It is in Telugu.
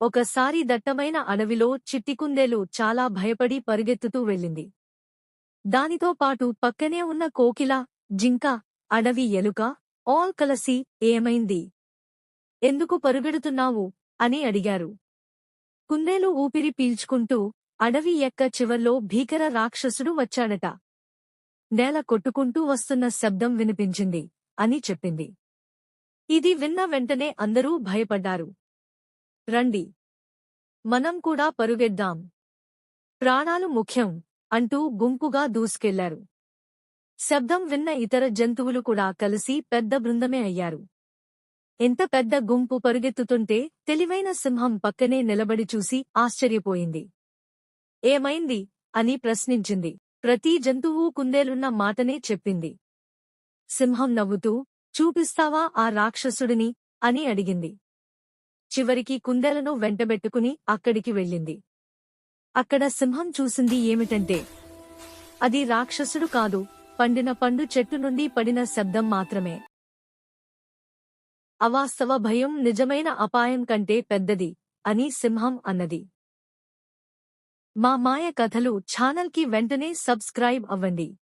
ఒకసారి దట్టమైన అడవిలో చిట్టి కుందేలు చాలా భయపడి పరుగెత్తుతూ వెళ్ళింది. దానితో పాటు పక్కనే ఉన్న కోకిల, జింక, అడవి ఎలుక ఆల్ కలిసి ఏమైంది? ఎందుకు పరుగెడుతున్నావు? అని అడిగారు. కుందేలు ఊపిరి పీల్చుకుంటూ అడవి ఎక్క చివర్లో భీకర రాక్షసుడు వచ్చాడట. నేల కొట్టుకుంటూ వస్తున్న శబ్దం వినిపించింది అని చెప్పింది. ఇది విన్న వెంటనే అందరూ భయపడ్డారు. రండి, మనం కూడా పరుగెద్దాం, ప్రాణాలు ముఖ్యం అంటూ గుంపుగా దూసుకెళ్లారు. శబ్దం విన్న ఇతర జంతువులు కూడా కలిసి పెద్ద బృందమే అయ్యారు. ఎంత పెద్ద గుంపు పరుగెత్తుతుంటే తెలివైన సింహం పక్కనే నిలబడి చూసి ఆశ్చర్యపోయింది. ఏమైంది? అని ప్రశ్నించింది. ప్రతి జంతువు కుందేలున్న మాటనే చెప్పింది. సింహం నవ్వుతూ, చూపిస్తావా ఆ రాక్షసుడిని? అని అడిగింది. చివరికి కుందేలను వెంటబెట్టుకుని అక్కడికి వెళ్ళింది. అక్కడ సింహం చూసింది ఏమిటంటే, అది రాక్షసుడు కాదు, పండిన పండు చెట్టు నుండి పడిన శబ్దం మాత్రమే. అవాస్తవ భయం నిజమైన అపాయం కంటే పెద్దది అని సింహం అన్నది. మా మాయ కథలు ఛానల్కి వెంటనే సబ్స్క్రైబ్ అవ్వండి.